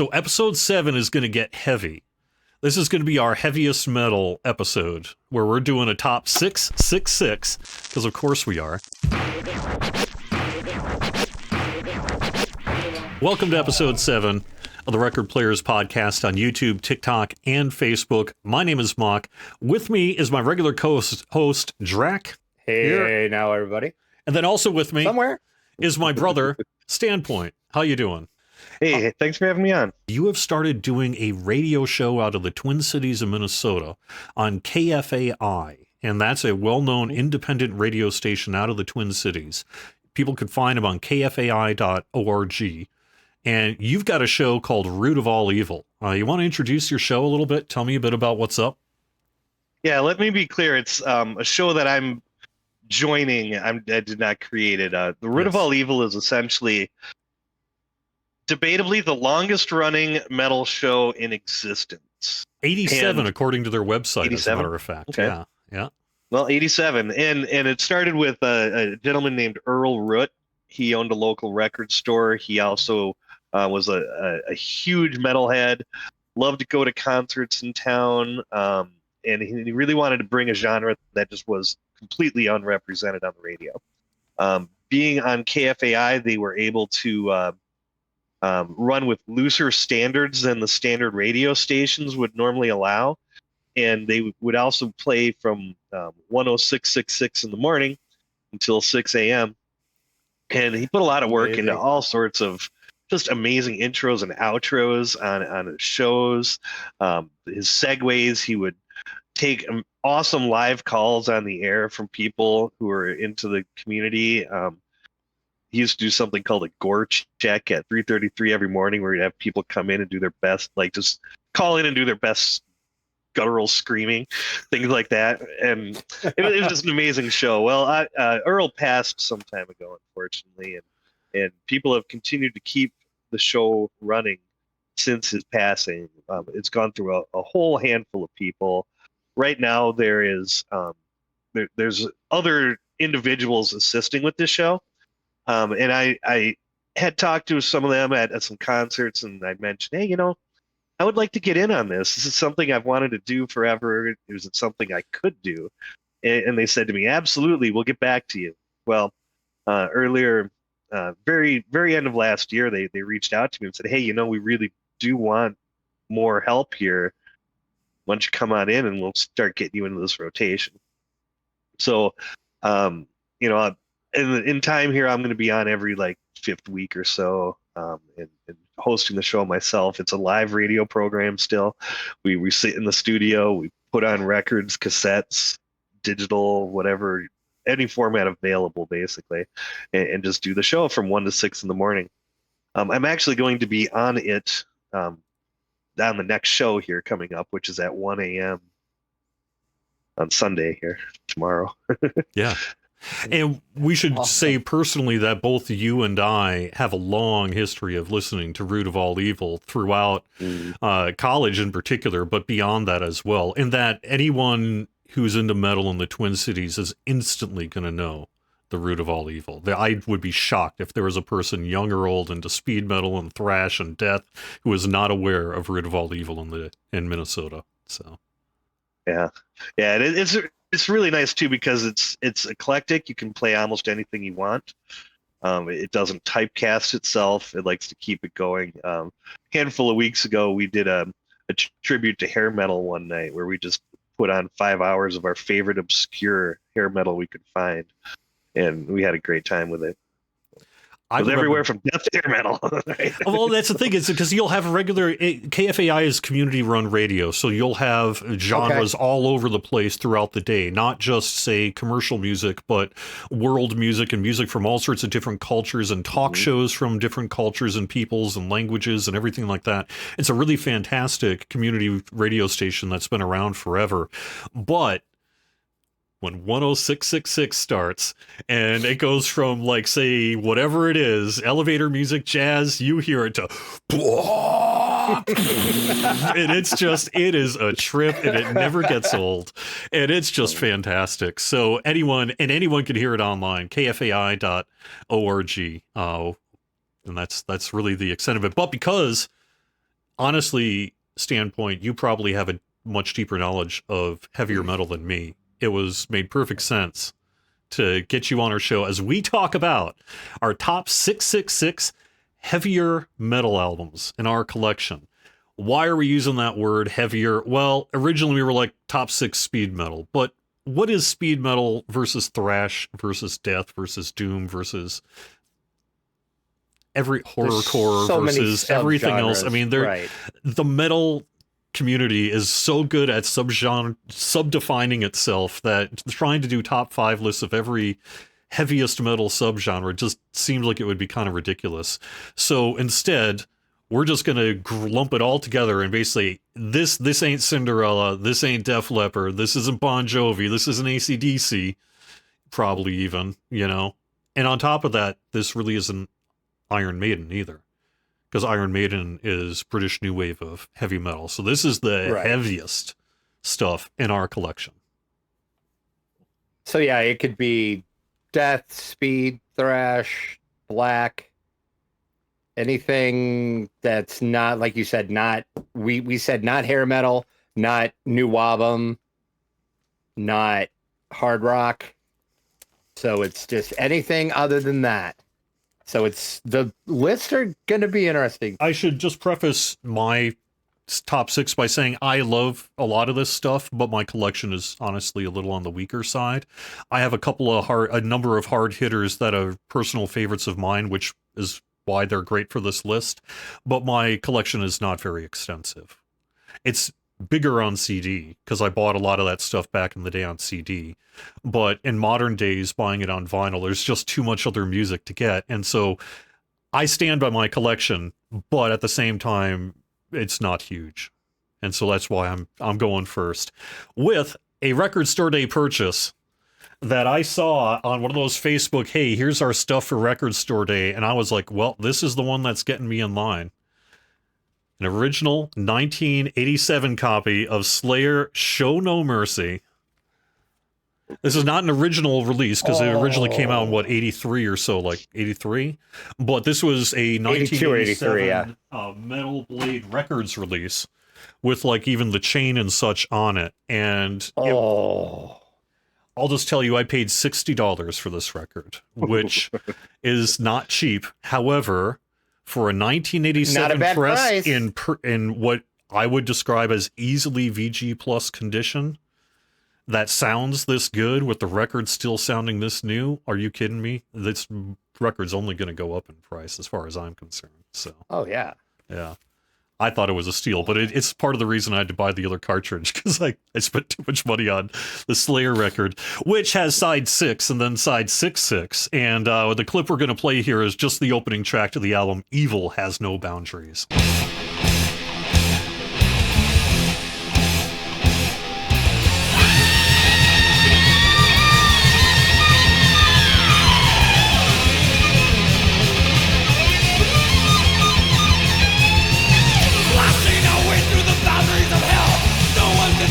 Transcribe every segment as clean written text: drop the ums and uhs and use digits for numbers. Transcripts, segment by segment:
So episode 7 is going to get heavy. This is going to be our heaviest metal episode, where we're doing a top 666, because of course we are. Welcome to episode 7 of the Record Players Podcast on YouTube, TikTok, and Facebook. My name is Mock. With me is my regular co-host, Drac. Hey, now everybody. And then also with me is my brother, Standpoint. How you doing? Hey, thanks for having me on. You have started doing a radio show out of the Twin Cities of Minnesota on KFAI, and that's a well-known independent radio station out of the Twin Cities. People can find them on kfai.org. And you've got a show called Root of All Evil. You want to introduce your show a little bit? Tell me a bit about what's up. Yeah, let me be clear. It's a show that I'm joining. I did not create it. The Root of All Evil is essentially, debatably, the longest running metal show in existence. 87, according to their website, 87? As a matter of fact. Okay. Yeah. Well, 87. And it started with a gentleman named Earl Root. He owned a local record store. He also was a huge metalhead, loved to go to concerts in town, and he really wanted to bring a genre that just was completely unrepresented on the radio. Being on KFAI, they were able to run with looser standards than the standard radio stations would normally allow, and they would also play from 106.66 in the morning until 6 a.m., and he put a lot of work into all sorts of just amazing intros and outros on his shows. His segues, he would take awesome live calls on the air from people who were into the community. He used to do something called a gore check at 3:33 every morning, where he'd have people come in and do their best, like just call in and do their best guttural screaming, things like that. And it was just an amazing show. Well, Earl passed some time ago, unfortunately, and people have continued to keep the show running since his passing. It's gone through a whole handful of people. Right now, there's other individuals assisting with this show, and I had talked to some of them at some concerts, and I mentioned, hey, I would like to get in on this. This is something I've wanted to do forever. Is it something I could do? And they said to me, absolutely, we'll get back to you. Well, earlier, very, very end of last year, they reached out to me and said, hey, we really do want more help here. Why don't you come on in and we'll start getting you into this rotation? So, in time here, I'm going to be on every fifth week or so, and hosting the show myself. It's a live radio program still. We sit in the studio, we put on records, cassettes, digital, whatever, any format available, basically, and just do the show from 1 to 6 in the morning. I'm actually going to be on it on the next show here coming up, which is at 1 a.m. on Sunday here tomorrow. Yeah. And we should say personally that both you and I have a long history of listening to Root of All Evil throughout college in particular, but beyond that as well. And that anyone who's into metal in the Twin Cities is instantly going to know the Root of All Evil. I would be shocked if there was a person young or old into speed metal and thrash and death who was not aware of Root of All Evil in Minnesota. So, yeah, it's really nice too, because it's eclectic. You can play almost anything you want. It doesn't typecast itself. It likes to keep it going. Handful of weeks ago, we did a tribute to hair metal one night, where we just put on 5 hours of our favorite obscure hair metal we could find, and we had a great time with it. It was everywhere from death to hair metal. Right? Well, that's the thing. It's because you'll have KFAI is community-run radio, so you'll have genres all over the place throughout the day, not just, say, commercial music, but world music and music from all sorts of different cultures, and talk shows from different cultures and peoples and languages and everything like that. It's a really fantastic community radio station that's been around forever. But when 106.66 starts and it goes from, say, whatever it is, elevator music, jazz, you hear it to and it is a trip, and it never gets old, and it's just fantastic. So anyone can hear it online, kfai.org, and that's really the extent of it. But because honestly standpoint, you probably have a much deeper knowledge of heavier metal than me. It was made perfect sense to get you on our show as we talk about our top 666 heavier metal albums in our collection. Why are we using that word heavier? Well, originally we were like top 6 speed metal, but what is speed metal versus thrash versus death versus doom versus every horrorcore versus everything else? I mean, the metal community is so good at subdefining itself that trying to do top 5 lists of every heaviest metal subgenre just seems like it would be kind of ridiculous. So instead, we're just going to lump it all together and basically, this ain't Cinderella, this ain't Def Leppard, this isn't Bon Jovi, this isn't AC/DC, probably even, you know. And on top of that, this really isn't Iron Maiden either, because Iron Maiden is British new wave of heavy metal. So this is the heaviest stuff in our collection. So yeah, it could be death, speed, thrash, black, anything that's not, like you said, not, we said not hair metal, not new wabum, not hard rock. So it's just anything other than that. So it's, the lists are going to be interesting. I should just preface my top 6 by saying I love a lot of this stuff, but my collection is honestly a little on the weaker side. I have a number of hard hitters that are personal favorites of mine, which is why they're great for this list, but my collection is not very extensive. It's bigger on CD because I bought a lot of that stuff back in the day on CD, but in modern days buying it on vinyl, there's just too much other music to get, and so I stand by my collection, but at the same time it's not huge, and so that's why I'm going first with a Record Store Day purchase that I saw on one of those Facebook, hey, here's our stuff for Record Store Day, and I was like, well, this is the one that's getting me in line. An original 1987 copy of Slayer Show No Mercy. This is not an original release because it originally came out in, 83 or so, like 83? But this was a 1987 Metal Blade Records release with like even the chain and such on it. And I'll just tell you, I paid $60 for this record, which is not cheap. However, for a 1987 press in what I would describe as easily VG Plus condition, that sounds this good with the record still sounding this new, are you kidding me? This record's only going to go up in price as far as I'm concerned. So, yeah. I thought it was a steal, but it's part of the reason I had to buy the other cartridge, because I spent too much money on the Slayer record, which has side 6 and then side 6/6. And the clip we're going to play here is just the opening track to the album, Evil Has No Boundaries.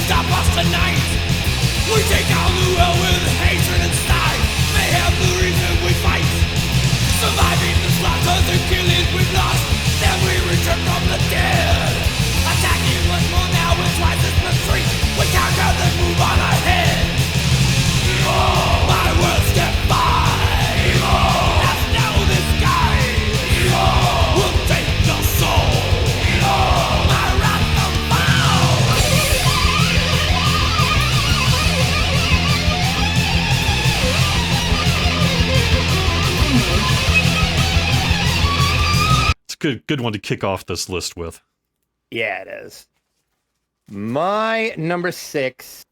Stop us tonight. We take on the world with hatred inside. May have the reason we fight. Surviving the slaughters and killings we've lost. Then we return from the dead. Attacking once more now with twice as much strength. We conquer then move on ahead. Evil, my world's defied. Evil, that's now the sky. Evil, will take your soul. Evil, my wrath of bound. Good one to kick off this list with. Yeah, it is. My number 6,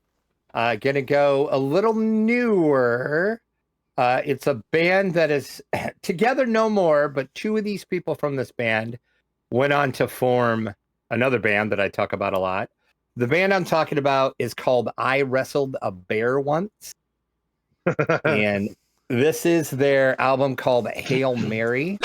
gonna go a little newer. It's a band that is together no more, but 2 of these people from this band went on to form another band that I talk about a lot. The band I'm talking about is called I Wrestled a Bear Once. And this is their album called Hail Mary.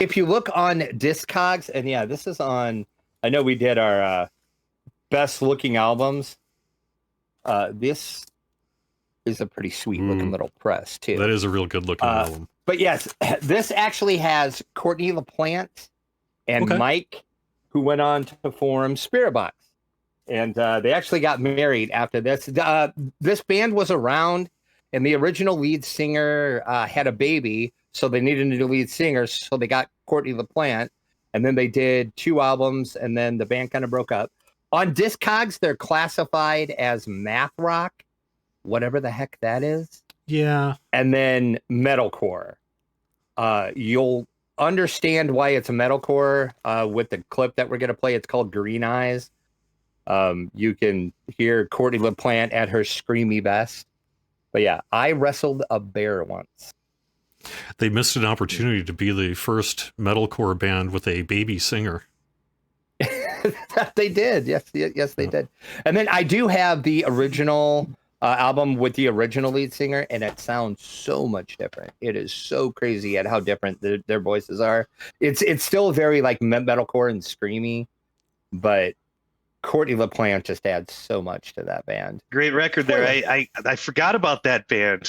if you look on Discogs, and yeah, this is on. I know we did our best looking albums. This is a pretty sweet looking little press too. That is a real good looking album. But yes, this actually has Courtney LaPlante and Mike, who went on to form Spirit Box. And they actually got married after this. This band was around, and the original lead singer had a baby, so they needed a new lead singer, so they got Courtney LaPlante. And then they did 2 albums, and then the band kind of broke up. On Discogs, they're classified as math rock, whatever the heck that is. Yeah. And then metalcore. You'll understand why it's a metalcore with the clip that we're going to play. It's called Green Eyes. You can hear Courtney LaPlante at her screamy best. But yeah, I wrestled a bear once. They missed an opportunity to be the first metalcore band with a baby singer. They did. Yes, they did. And then I do have the original album with the original lead singer, and it sounds so much different. It is so crazy at how different their voices are. It's still very like metalcore and screamy, but Courtney LaPlante just adds so much to that band. Great record there. I forgot about that band.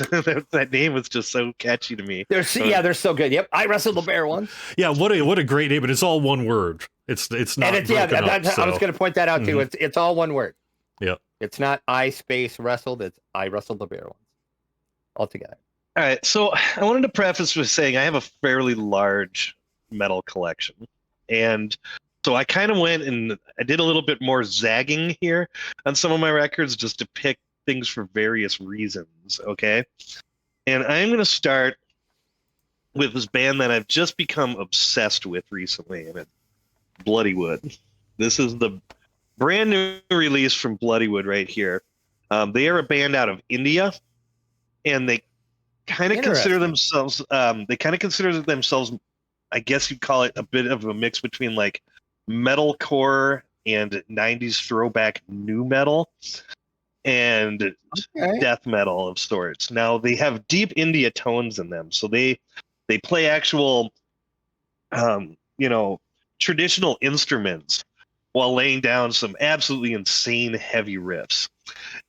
That name was just so catchy to me. They're so good. Yep, I wrestled a bear once. Yeah, what a great name, but it's all one word. It's not. And I was going to point that out too. It's all one word. Yep. It's not I space wrestled. It's I wrestled the bear once. All together. All right. So I wanted to preface with saying I have a fairly large metal collection, and so I kind of went and I did a little bit more zagging here on some of my records just to pick things for various reasons. Okay. And I'm going to start with this band that I've just become obsessed with recently, and it's Bloodywood. This is the brand new release from Bloodywood right here. They are a band out of India, and they kind of consider themselves, I guess you'd call it a bit of a mix between like metalcore and 90s throwback new metal and death metal of sorts. Now they have deep India tones in them, so they play actual traditional instruments while laying down some absolutely insane heavy riffs.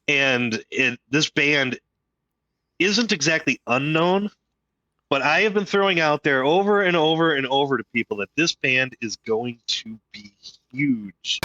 And this band isn't exactly unknown, but I have been throwing out there over and over and over to people that this band is going to be huge.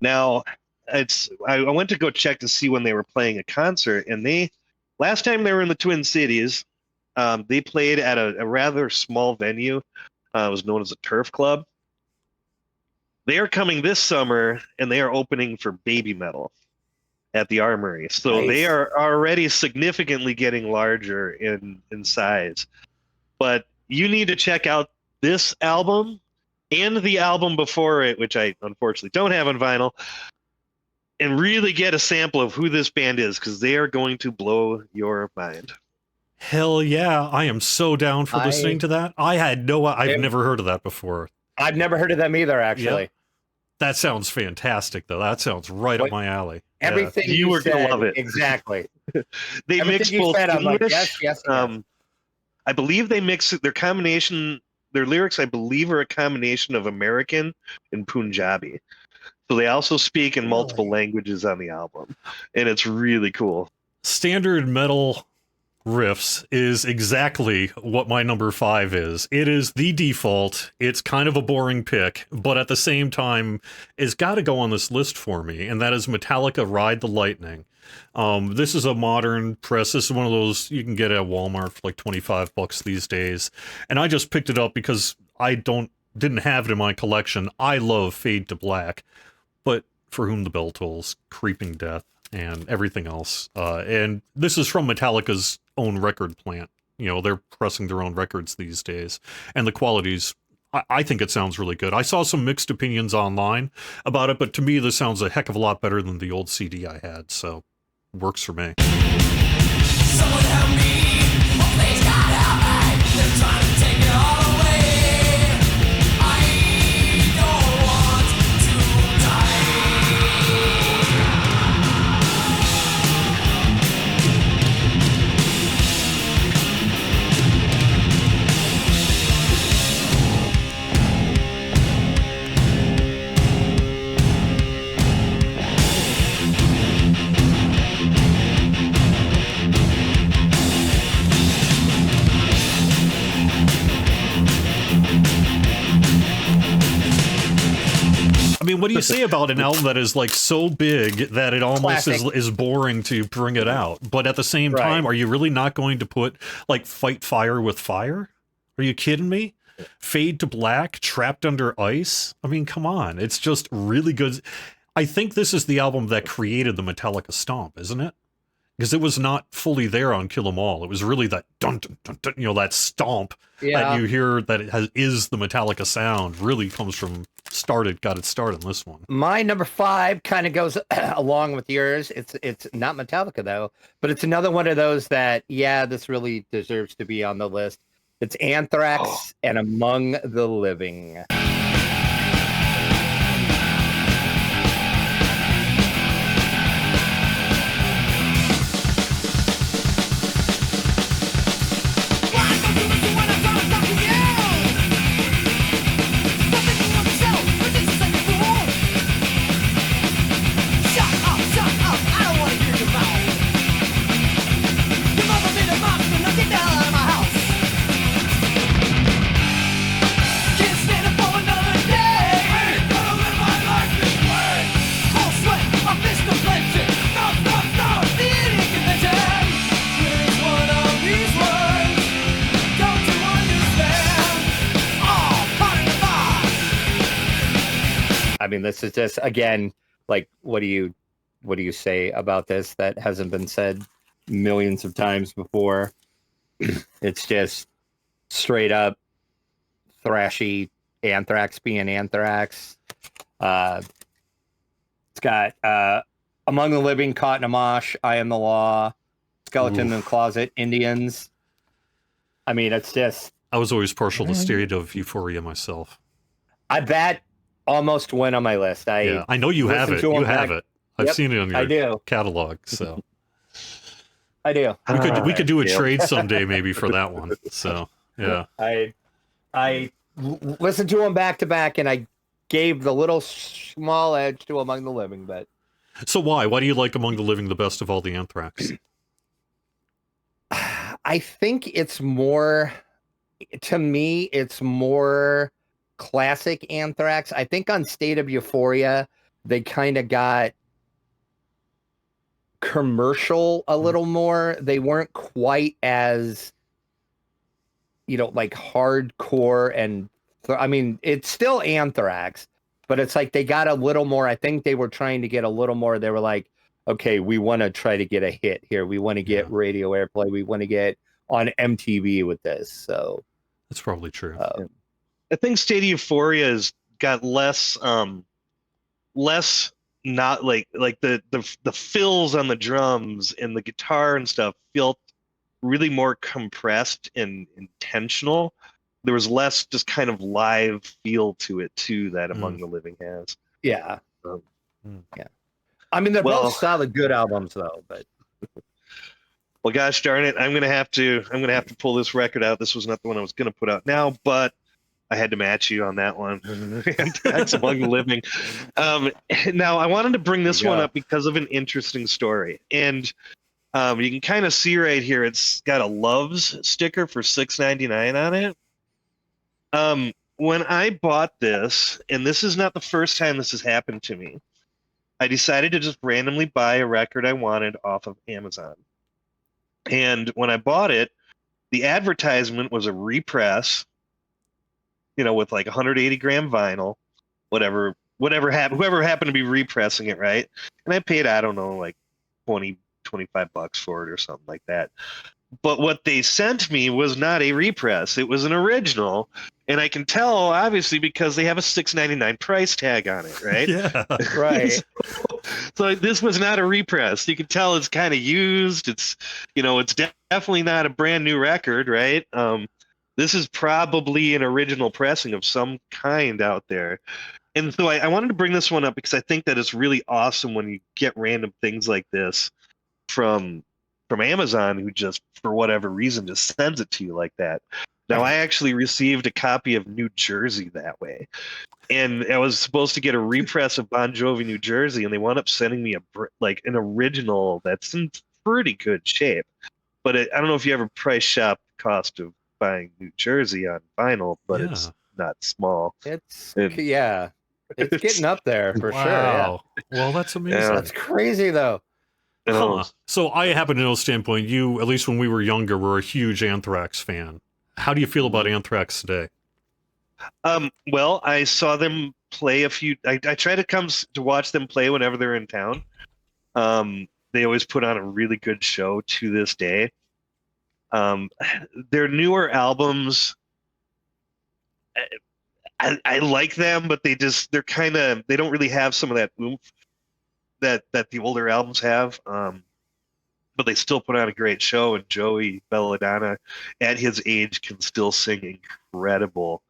Now, I went to go check to see when they were playing a concert, and last time they were in the Twin Cities, they played at a rather small venue. It was known as a Turf Club. They are coming this summer, and they are opening for Baby Metal at the Armory. So They are already significantly getting larger in size. But you need to check out this album and the album before it, which I unfortunately don't have on vinyl, and really get a sample of who this band is, because they are going to blow your mind. Hell yeah, I am so down for listening to that. I've never heard of that before. I've never heard of them either, actually. Yep. That sounds fantastic, though. That sounds right up my alley. Everything you were going to love it. Exactly. They mix both English. Like, yes. I believe they mix their combination. Their lyrics, I believe, are a combination of American and Punjabi. So they also speak in multiple languages on the album, and it's really cool. Standard metal riffs is exactly what my number 5 is. It is the default. It's kind of a boring pick, but at the same time, it's got to go on this list for me, and that is Metallica Ride the Lightning. This is a modern press. This is one of those you can get at Walmart for like $25 these days. And I just picked it up because I didn't have it in my collection. I love Fade to Black, but For Whom the Bell Tolls, Creeping Death, and everything else. And this is from Metallica's own record plant. You know, they're pressing their own records these days. And the quality's, I think it sounds really good. I saw some mixed opinions online about it, but to me, this sounds a heck of a lot better than the old CD I had, so works for me. Someone help me, oh please God help me. They're trying to take it all away. I don't want to die. I mean, what do you say about an album that is like so big that it almost is boring to bring it out? But at the same time, are you really not going to put like Fight Fire with Fire? Are you kidding me? Fade to Black, Trapped Under Ice. I mean, come on. It's just really good. I think this is the album that created the Metallica stomp, isn't it? Because it was not fully there on Kill 'Em All. It was really that dun dun dun dun, you know, that stomp that you hear that is the Metallica sound. Really comes from got its start on this one. My number 5 kind of goes along with yours. It's not Metallica though, but it's another one of those that this really deserves to be on the list. It's Anthrax and Among the Living. I mean, this is just, again, like, what do you say about this that hasn't been said millions of times before? It's just straight up thrashy Anthrax being Anthrax. It's got Among the Living, Caught in a Mosh, I Am the Law, Skeleton in the Closet, Indians. I mean, it's just... I was always partial to State of Euphoria myself. That almost went on my list. I know you have it. You have it. I've seen it on your catalog. So I do. We could do a trade someday, maybe, for that one. So yeah. I listened to them back to back, and I gave the little small edge to Among the Living. But so why do you like Among the Living the best of all the Anthrax? I think it's more, to me, it's more classic Anthrax. I think on State of Euphoria, they kind of got commercial a little more. They weren't quite as, like hardcore and I mean, it's still Anthrax, but it's like they got a little more. I think they were trying to get a little more. They were like, okay, we want to try to get a hit here. We want to get radio airplay. We want to get on MTV with this. So that's probably true. I think State of Euphoria has got less not like the fills on the drums and the guitar and stuff felt really more compressed and intentional. There was less just kind of live feel to it too that Among the Living has. Yeah. Yeah. I mean, they're both solid, good albums though, but well, gosh darn it, I'm gonna have to pull this record out. This was not the one I was gonna put out now, but I had to match you on that one. That's Among the Living. Now, I wanted to bring this one up because of an interesting story. And you can kind of see right here, it's got a Loves sticker for $6.99 on it. When I bought this, and this is not the first time this has happened to me, I decided to just randomly buy a record I wanted off of Amazon. And when I bought it, the advertisement was a repress, with like 180 gram vinyl, whoever happened to be repressing it, right? And I paid, I don't know, like 20, $25 for it or something like that. But what they sent me was not a repress. It was an original. And I can tell, obviously, because they have a $6.99 price tag on it, right? Yeah. Right. So this was not a repress. You can tell it's kind of used. It's, it's definitely not a brand new record, right? This is probably an original pressing of some kind out there. And so I wanted to bring this one up because I think that it's really awesome when you get random things like this from Amazon, who just, for whatever reason, just sends it to you like that. Now, I actually received a copy of New Jersey that way. And I was supposed to get a repress of Bon Jovi New Jersey, and they wound up sending me an original that's in pretty good shape. But I don't know if you ever price shop the cost of buying New Jersey on vinyl, but it's not small. It's getting up there for sure. Yeah. Well, that's amazing. Yeah. That's crazy though. Huh. So I happen to know standpoint, you, at least when we were younger, were a huge Anthrax fan. How do you feel about Anthrax today? Well, I saw them play I try to watch them play whenever they're in town. They always put on a really good show to this day. Their newer albums, I like them, but they don't really have some of that oomph that the older albums have. But they still put on a great show, and Joey Belladonna, at his age, can still sing incredible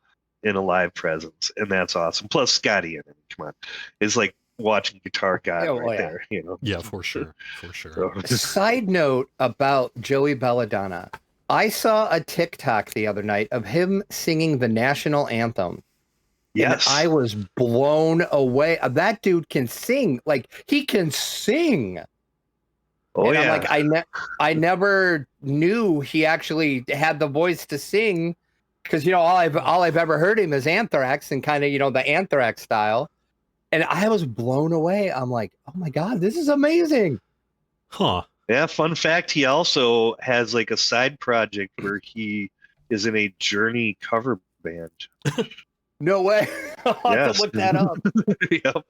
in a live presence, and that's awesome. Plus Scotty, come on, it's like watching Guitar God there. Yeah, for sure. So. Side note about Joey Belladonna. I saw a TikTok the other night of him singing the national anthem. Yes. And I was blown away. That dude can sing. Like, he can sing. Oh, and yeah. I'm like, I never knew he actually had the voice to sing, because all I've ever heard him is Anthrax and kind of the Anthrax style. And I was blown away. I'm like, oh my God, this is amazing. Huh. Yeah, fun fact, he also has like a side project where he is in a Journey cover band. No way. I'll have to look that up. Yep.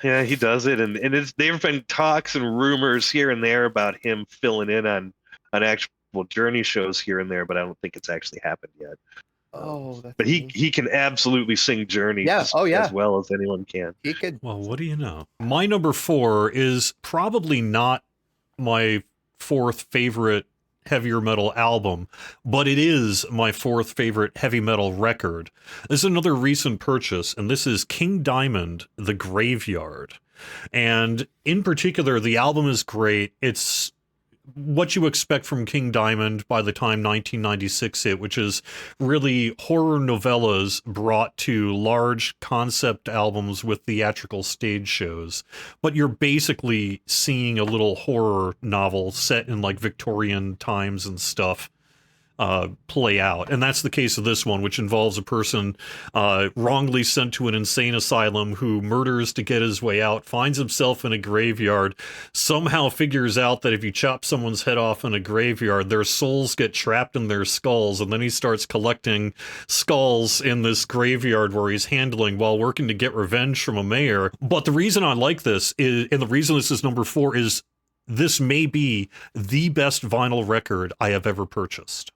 Yeah, he does it. And there've been talks and rumors here and there about him filling in on actual Journey shows here and there, but I don't think it's actually happened yet. Oh, that's but he can absolutely sing Journey as well as anyone can. He could. Well, what do you know? My number 4 is probably not my 4th favorite heavier metal album, but it is my 4th favorite heavy metal record. This is another recent purchase, and this is King Diamond, The Graveyard. And in particular, the album is great. It's what you expect from King Diamond by the time 1996 hit, which is really horror novellas brought to large concept albums with theatrical stage shows. But you're basically seeing a little horror novel set in like Victorian times and stuff play out. And that's the case of this one, which involves a person wrongly sent to an insane asylum who murders to get his way out, finds himself in a graveyard, somehow figures out that if you chop someone's head off in a graveyard, their souls get trapped in their skulls, and then he starts collecting skulls in this graveyard where he's handling while working to get revenge from a mayor. But the reason I like this is, and the reason this is number 4, is this may be the best vinyl record I have ever purchased.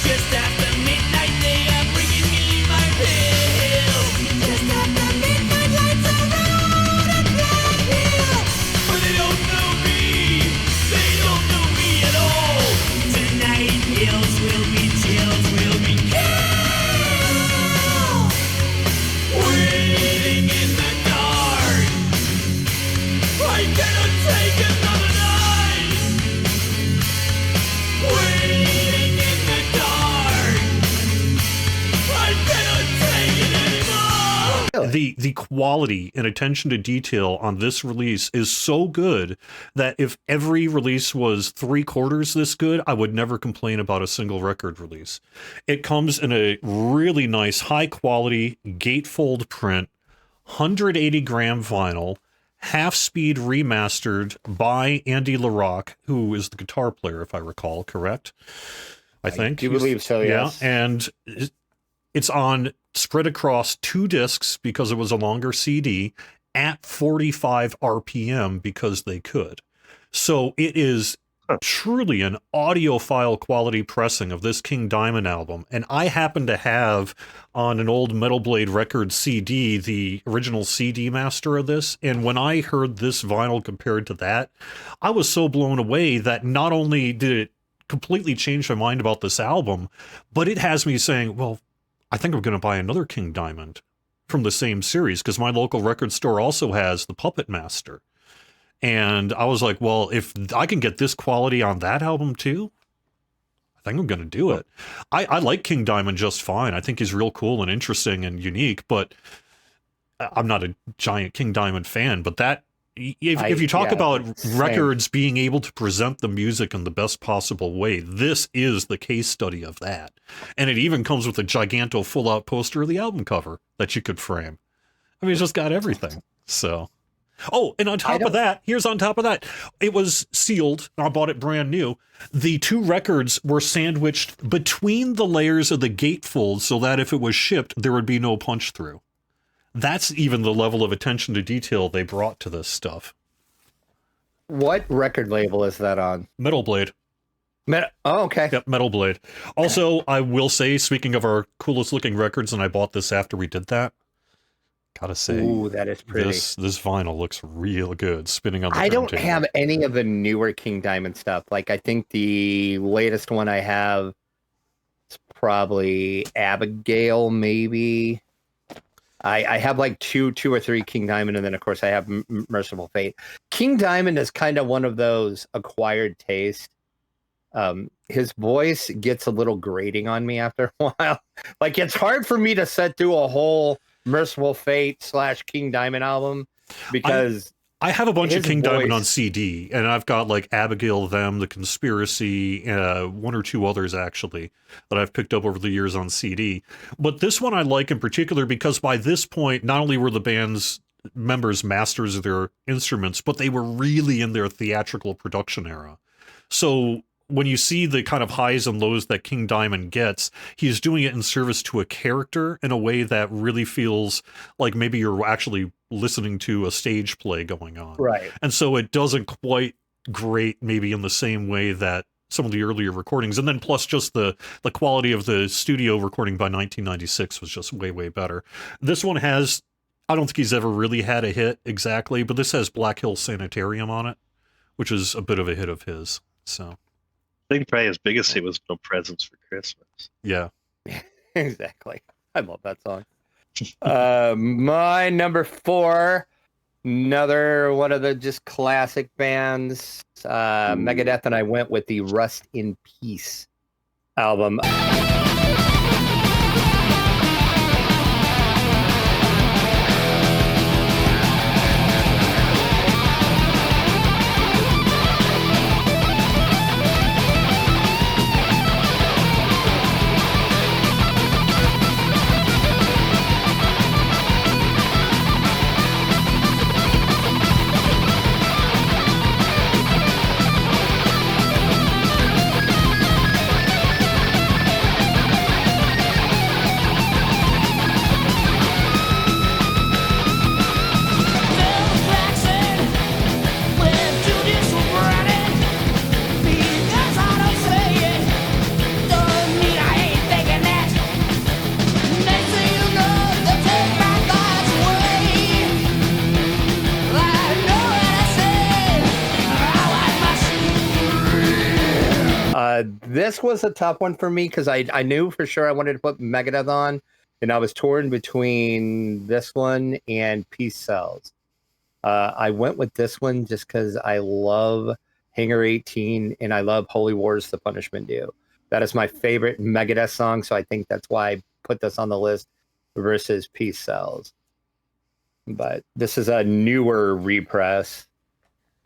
Just after midnight, they are bringing me my pill. the quality and attention to detail on this release is so good that if every release was 3/4 this good, I would never complain about a single record release. It comes in a really nice, high quality gatefold print, 180-gram vinyl, half speed remastered by Andy LaRocque, who is the guitar player, if I recall, correct? I think. do believe so, yes. Yeah, and it's spread across 2 discs because it was a longer CD at 45 RPM because they could. So it is truly an audiophile quality pressing of this King Diamond album. And I happen to have on an old Metal Blade Records CD, the original CD master of this. And when I heard this vinyl compared to that, I was so blown away that not only did it completely change my mind about this album, but it has me saying, well, I think I'm going to buy another King Diamond from the same series because my local record store also has the Puppet Master. And I was like, well, if I can get this quality on that album too, I think I'm going to do it. I like King Diamond just fine. I think he's real cool and interesting and unique, but I'm not a giant King Diamond fan. But that, if you talk about records being able to present the music in the best possible way, this is the case study of that. And it even comes with a giganto full-out poster of the album cover that you could frame. I mean, it's just got everything. So, oh, and on top of that, it was sealed. I bought it brand new. The 2 records were sandwiched between the layers of the gatefold so that if it was shipped, there would be no punch through. That's even the level of attention to detail they brought to this stuff. What record label is that on? Metal Blade. Oh, okay. Yep, Metal Blade. Also, I will say, speaking of our coolest looking records, and I bought this after we did that, gotta say, ooh, that is pretty. This vinyl looks real good spinning on the I don't turntable. have any of the newer King Diamond stuff. Like, I think the latest one I have is probably Abigail, maybe. I have like two or three King Diamond, and then of course I have Merciful Fate. King Diamond is kind of one of those acquired tastes. His voice gets a little grating on me after a while. Like, it's hard for me to sit through a whole Merciful Fate / King Diamond album because I have a bunch of King voice. Diamond on CD, and I've got like Abigail, Them, The Conspiracy, 1 or 2 others actually that I've picked up over the years on CD. But this one I like in particular because by this point, not only were the band's members masters of their instruments, but they were really in their theatrical production era. So when you see the kind of highs and lows that King Diamond gets, he's doing it in service to a character in a way that really feels like maybe you're actually listening to a stage play going on. Right. And so it doesn't quite grate maybe in the same way that some of the earlier recordings. And then plus just the quality of the studio recording by 1996 was just way, way better. This one has, I don't think he's ever really had a hit exactly, but this has Black Hill Sanitarium on it, which is a bit of a hit of his. So I think probably his biggest hit was No Presents for Christmas. Yeah. Exactly. I love that song. My number 4, another one of the just classic bands, Megadeth, and I went with the Rust in Peace album. This was a tough one for me because I knew for sure I wanted to put Megadeth on, and I was torn between this one and Peace Cells. I went with this one just because I love Hangar 18 and I love Holy Wars, The Punishment Due. That is my favorite Megadeth song, so I think that's why I put this on the list versus Peace Cells. but this is a newer repress.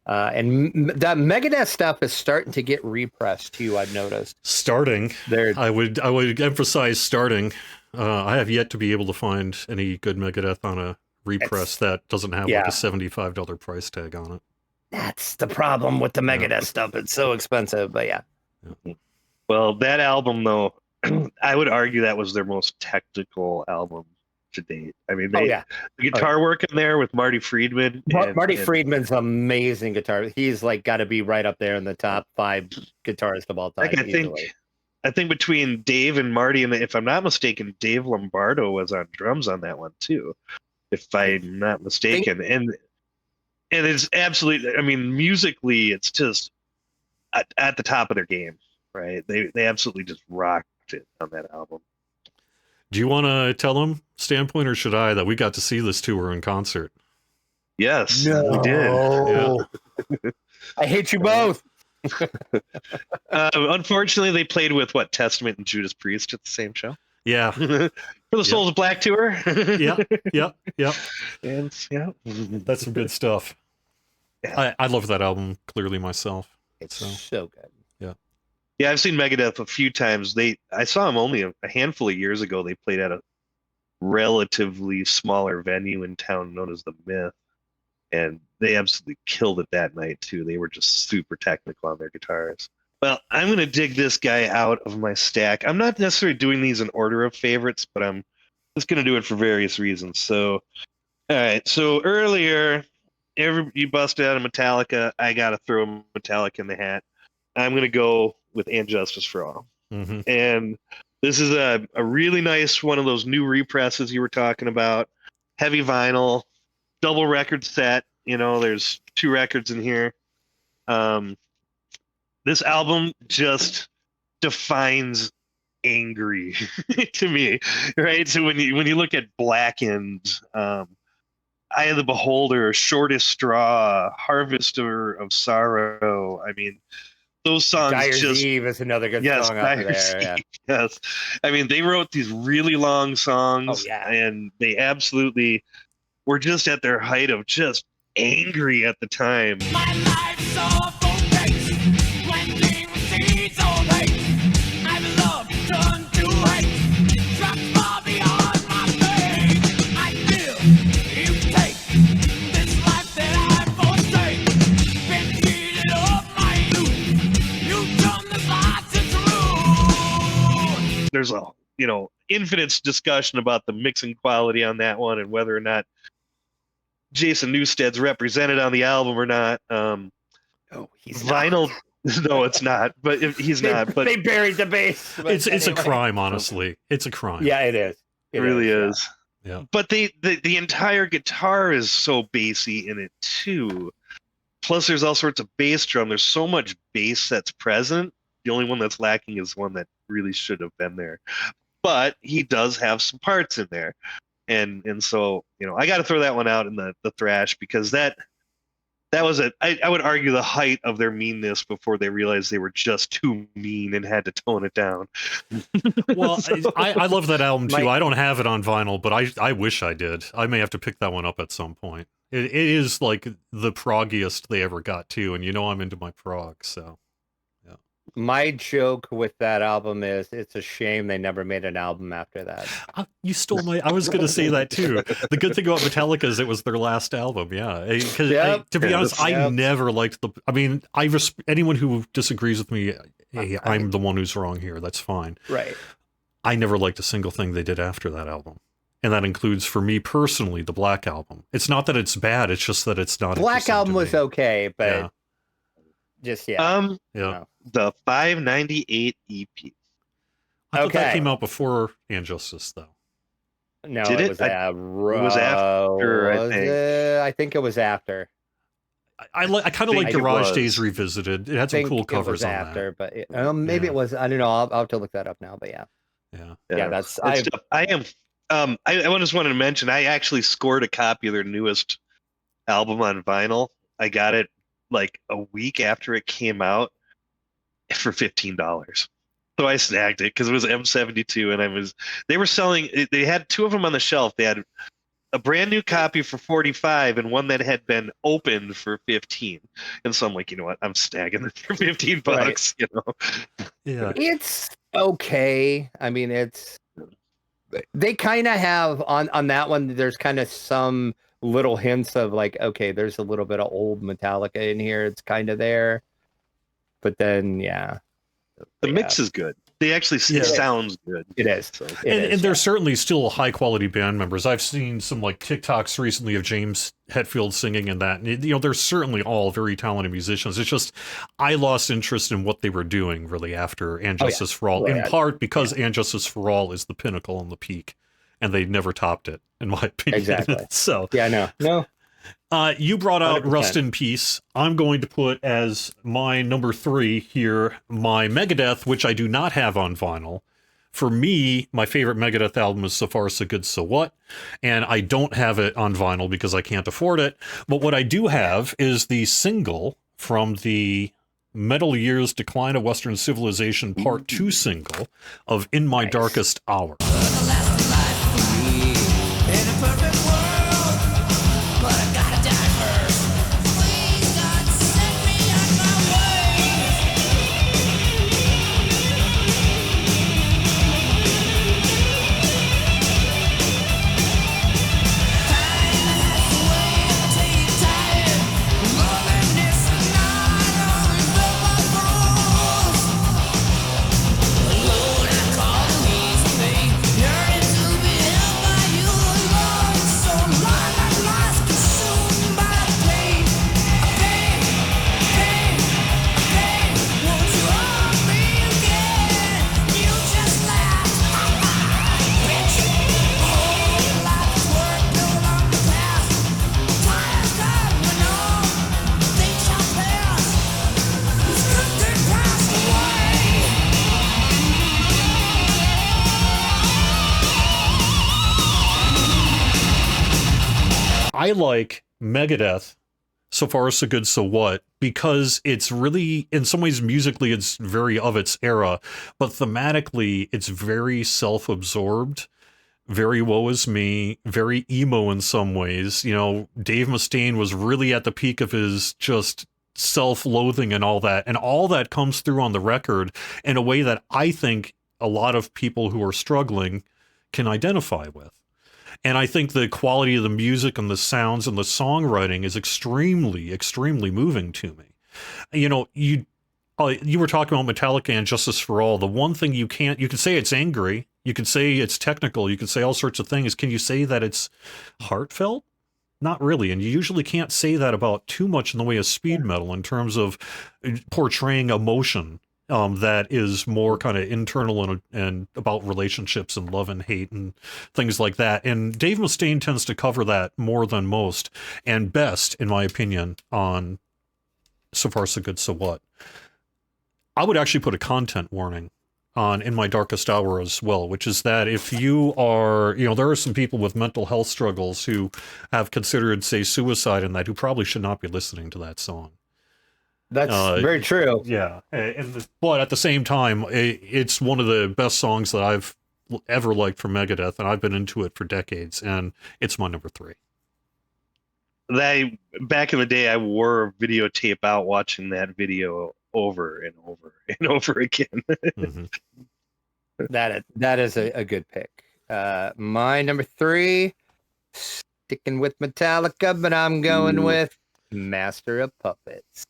That Megadeth stuff is starting to get repressed too. I've noticed. Starting. They're I would emphasize starting. I have yet to be able to find any good Megadeth on a repress that doesn't have like a $75 price tag on it. That's the problem with the Megadeth stuff. It's so expensive, but yeah. Well, that album though, I would argue that was their most technical album to date. I mean, the guitar work in there with Marty Friedman. Marty Friedman's amazing guitar. He's like got to be right up there in the top 5 guitarists of all time. I think between Dave and Marty, and if I'm not mistaken, Dave Lombardo was on drums on that one too, if I'm not mistaken. And it's absolutely, I mean, musically, it's just at the top of their game, right? They absolutely just rocked it on that album. Do you want to tell them, Standpoint, or should I, that we got to see this tour in concert? Yes, we did. Yeah. I hate you both. Unfortunately, they played with Testament and Judas Priest at the same show. Yeah. For the Souls of Black tour. Yeah. And that's some good stuff. Yeah. I love that album clearly myself. It's so good. Yeah, I've seen Megadeth a few times. I saw them only a handful of years ago. They played at a relatively smaller venue in town known as the Myth, and they absolutely killed it that night too. They were just super technical on their guitars. Well, I'm going to dig this guy out of my stack. I'm not necessarily doing these in order of favorites, but I'm just going to do it for various reasons. So, all right. So earlier, you busted out of Metallica. I got to throw Metallica in the hat. I'm going to go with And Justice for All. Mm-hmm. And this is a really nice one of those new represses you were talking about. Heavy vinyl, double record set. There's 2 records in here. This album just defines angry to me, right? So when you look at Blackened, Eye of the Beholder, Shortest Straw, Harvester of Sorrow, I mean, those songs Dyer's Eve is another good song out there. Yeah. Yes. I mean, they wrote these really long songs, and they absolutely were just at their height of just angry at the time. My life's a full case. When game seeds all hate, I've loved turned to hate. Dropped far beyond my fate. I feel you take this life that I forsake. Been cheated of my youth. You turn this life to true. There's a infinite discussion about the mixing quality on that one and whether or not Jason Newsted's represented on the album or not. He's vinyl. Not. No, it's not. But he's not. But they buried the bass. It's a crime, honestly. It's a crime. Yeah, it is. It really is. Yeah. But the entire guitar is so bassy in it too. Plus, there's all sorts of bass drum. There's so much bass that's present. The only one that's lacking is one that really should have been there. But he does have some parts in there. And so, I got to throw that one out in the thrash because that was I would argue the height of their meanness before they realized they were just too mean and had to tone it down. Well, I love that album too. I don't have it on vinyl, but I wish I did. I may have to pick that one up at some point. It is like the proggiest they ever got to, and I'm into my prog, so. My joke with that album is it's a shame they never made an album after that. You stole my... I was going to say that too. The good thing about Metallica is it was their last album, yeah. Because to be honest, I never liked the... I mean, anyone who disagrees with me, hey, I'm the one who's wrong here. That's fine. Right. I never liked a single thing they did after that album. And that includes, for me personally, the Black Album. It's not that it's bad, it's just that it's not... Black Album was okay, but... Yeah. Just, The 598 EP. I thought that came out before And Justice, though. No, Did it was it was after, I think. I think it was after. I kind of like Garage Days Revisited. It had some cool covers on after, that. But maybe it was. I don't know. I'll have to look that up now. But yeah. That's. I just wanted to mention. I actually scored a copy of their newest album on vinyl. I got it like a week after it came out for $15. So I snagged it because it was M72, and they were selling. They had 2 of them on the shelf. They had a brand new copy for 45 and one that had been opened for 15. And so I'm like, you know what? I'm snagging it for 15 bucks, you know. Yeah. It's okay. I mean, they kind of have on that one, there's kind of some little hints of like, okay, there's a little bit of old Metallica in here. It's kind of there. But then, yeah. The mix is good. They actually it sounds good. It is. So. And they're certainly still high quality band members. I've seen some like TikToks recently of James Hetfield singing in that. And, you know, they're certainly all very talented musicians. It's just I lost interest in what they were doing really after And Justice for All, in part because And Justice for All is the pinnacle and the peak, and they never topped it, in my opinion. Exactly. So no. You brought out 100%. Rust in Peace. I'm going to put as my number 3 here my Megadeth, which I do not have on vinyl. For me, my favorite Megadeth album is So Far So Good So What, and I don't have it on vinyl because I can't afford it. But what I do have is the single from the Metal Years Decline of Western Civilization Part 2 single of In My Darkest Hour. I like Megadeth, So Far So Good So What, because it's really, in some ways musically, it's very of its era, but thematically, it's very self-absorbed, very woe is me, very emo in some ways. You know, Dave Mustaine was really at the peak of his just self-loathing and all that comes through on the record in a way that I think a lot of people who are struggling can identify with. And I think the quality of the music and the sounds and the songwriting is extremely, extremely moving to me. You know, you were talking about Metallica and Justice for All. The one thing you can say it's angry, you can say it's technical, you can say all sorts of things. Can you say that it's heartfelt? Not really. And you usually can't say that about too much in the way of speed metal in terms of portraying emotion. That is more kind of internal and about relationships and love and hate and things like that. And Dave Mustaine tends to cover that more than most and best, in my opinion, on So Far So Good So What. I would actually put a content warning on In My Darkest Hour as well, which is that if you are, you know, there are some people with mental health struggles who have considered, say, suicide and that who probably should not be listening to that song. That's very true. Yeah. But at the same time, it's one of the best songs that I've ever liked from Megadeth, and I've been into it for decades, and it's my number 3. Back in the day, I wore videotape out watching that video over and over and over again. Mm-hmm. That is a good pick. My number 3, sticking with Metallica, but I'm going with Master of Puppets.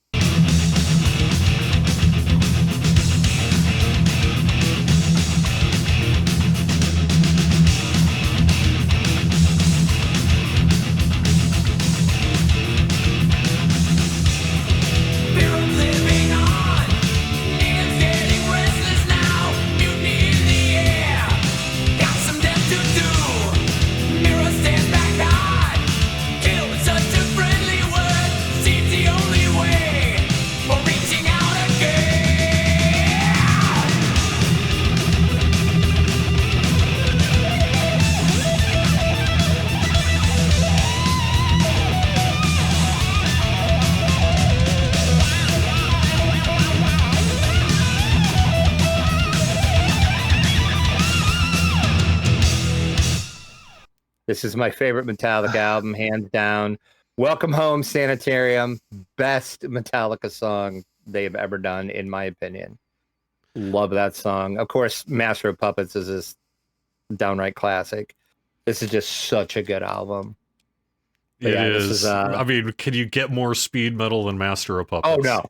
Kill with such a friendly word seems the only way. This is my favorite Metallica album, hands down. Welcome Home, Sanitarium, best Metallica song they've ever done, in my opinion. Love that song. Of course, Master of Puppets is this downright classic. This is just such a good album. But It is. I mean, can you get more speed metal than Master of Puppets? Oh no,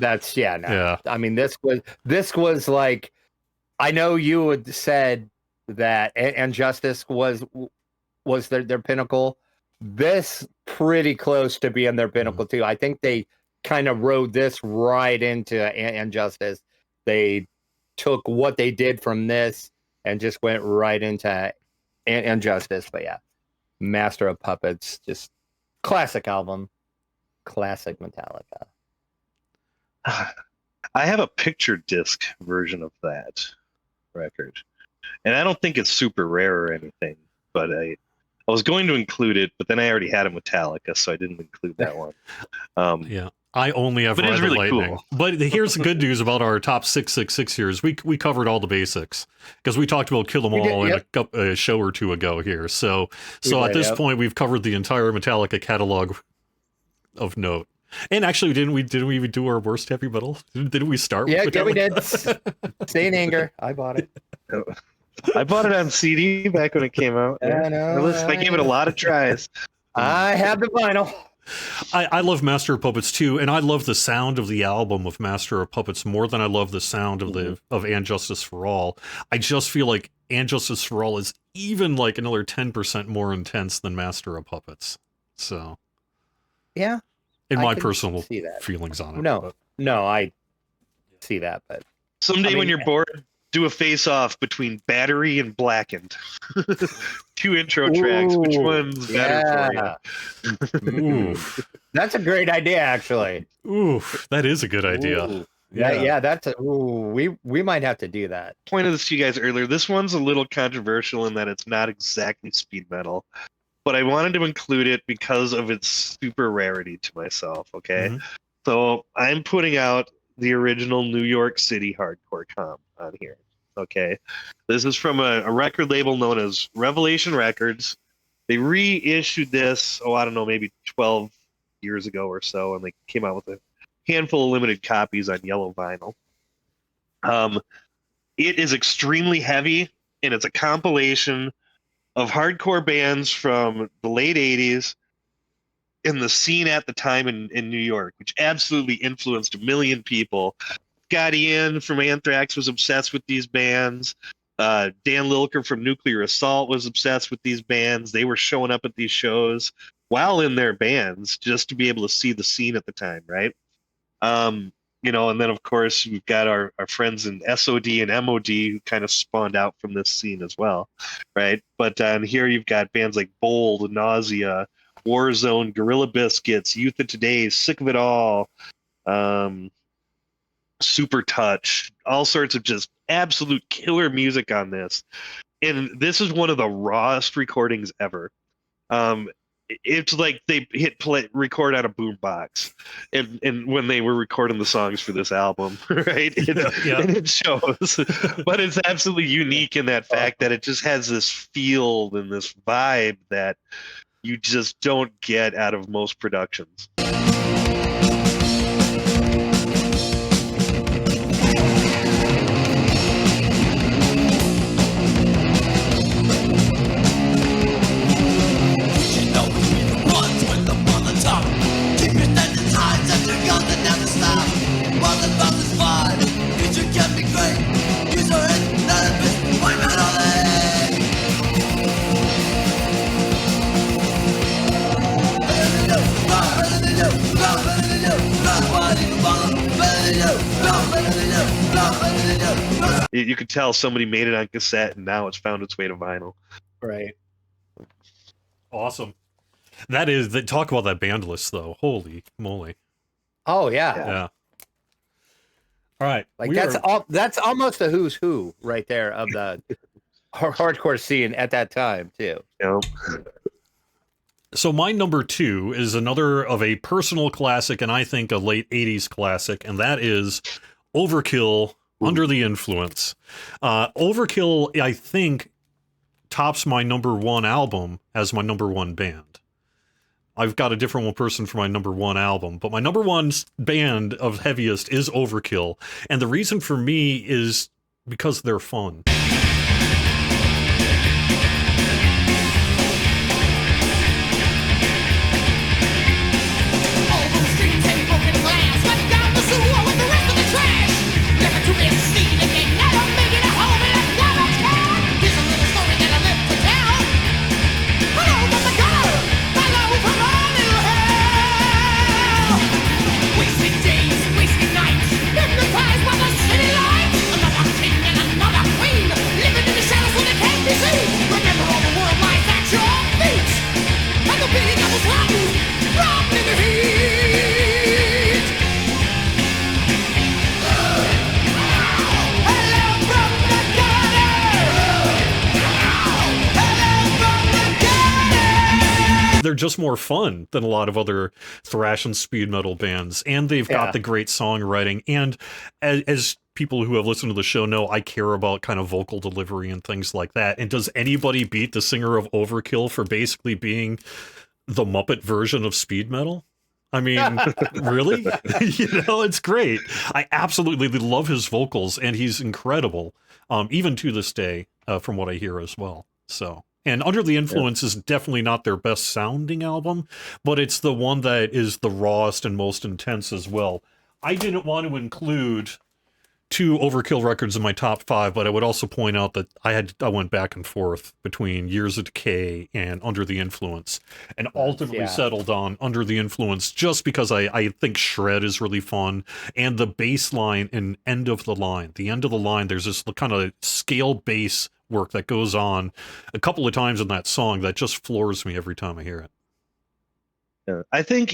that's no. Yeah. I mean, this was like, I know you had said that and Justice was their pinnacle. This pretty close to being their pinnacle too. I think they kind of rode this right into and Justice. They took what they did from this and just went right into and Justice. But yeah, Master of Puppets, just classic album, classic Metallica. I have a picture disc version of that record, and I don't think it's super rare or anything, but I was going to include it, but then I already had a Metallica, so I didn't include that one. Yeah. I only have Ride the really Lightning. Cool. But here's the good news about our top 666 years. We covered all the basics because we talked about Kill 'Em All a show or two ago here. So at this point, we've covered the entire Metallica catalog of note. And actually, didn't we even do our worst heavy metal? Didn't we start with Metallica? Yeah, we did. Stay in Anger. I bought it. I bought it on CD back when it came out. I know. I gave it a lot of tries. I have the vinyl. I love Master of Puppets too, and I love the sound of the album of Master of Puppets more than I love the sound of And Justice for All. I just feel like And Justice for All is even like another 10% more intense than Master of Puppets. So, yeah, in my personal feelings on it. No, I see that, but someday when you're bored, do a face-off between Battery and Blackened. 2 intro tracks. Which one's better for you? Oof. That's a great idea, actually. Oof, that is a good idea. Ooh. Yeah, that's we might have to do that. Pointed this to you guys earlier. This one's a little controversial in that it's not exactly speed metal, but I wanted to include it because of its super rarity to myself. Okay, so I'm putting out the original New York City hardcore comp on here. Okay, this is from a record label known as Revelation Records. They reissued this, I don't know, maybe 12 years ago or so, and they came out with a handful of limited copies on yellow vinyl. It is extremely heavy, and it's a compilation of hardcore bands from the late 80s in the scene at the time in New York, which absolutely influenced a million people. Scott Ian from Anthrax was obsessed with these bands. Dan Lilker from Nuclear Assault was obsessed with these bands. They were showing up at these shows while in their bands just to be able to see the scene at the time, right? And then of course we've got our friends in SOD and MOD who kind of spawned out from this scene as well, right? But here you've got bands like Bold, Nausea, Warzone, Gorilla Biscuits, Youth of Today, Sick of It All, Super Touch, all sorts of just absolute killer music on this. And this is one of the rawest recordings ever. It's like they hit record on a boombox, and when they were recording the songs for this album, right? And it shows, but it's absolutely unique in that fact that it just has this feel and this vibe that you just don't get out of most productions. You could tell somebody made it on cassette and now it's found its way to vinyl. Right. Awesome. Talk about that band list though. Holy moly. Oh yeah. Yeah. All right. Like that's almost a who's who right there of the hardcore scene at that time too. Yeah. So my number 2 is another of a personal classic and I think a late 80s classic, and that is Overkill, Under the Influence. Overkill, I think, tops my number one album as my number one band. I've got a different one person for my number one album, but my number one band of heaviest is Overkill. And the reason for me is because they're fun. They're just more fun than a lot of other thrash and speed metal bands, and they've got the great songwriting. And as people who have listened to the show know, I care about kind of vocal delivery and things like that. And does anybody beat the singer of Overkill for basically being the Muppet version of speed metal? I mean, really? It's great. I absolutely love his vocals, and he's incredible, even to this day, from what I hear as well. So. And Under the Influence is definitely not their best sounding album, but it's the one that is the rawest and most intense as well. I didn't want to include 2 Overkill records in my top 5, but I would also point out that I went back and forth between Years of Decay and Under the Influence, and ultimately settled on Under the Influence just because I think Shred is really fun, and the bass line in End of the Line. The end of the line, there's this kind of scale bass work that goes on a couple of times in that song that just floors me every time I hear it. Yeah. I think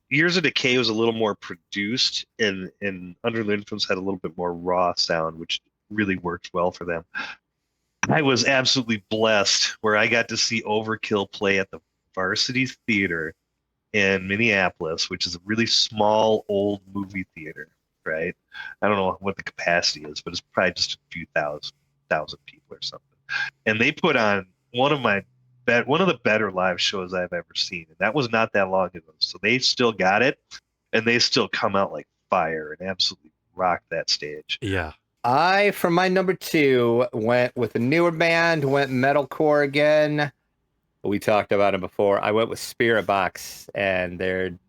Years of Decay was a little more produced, and Under the Influence had a little bit more raw sound, which really worked well for them. I was absolutely blessed where I got to see Overkill play at the Varsity Theater in Minneapolis, which is a really small old movie theater. Right, I don't know what the capacity is, but it's probably just a few thousand people or something. And they put on one of the better live shows I've ever seen, and that was not that long ago. So they still got it, and they still come out like fire and absolutely rock that stage. Yeah. I, for my number 2, went with a newer band, went metalcore again. We talked about it before. I went with Spirit Box and their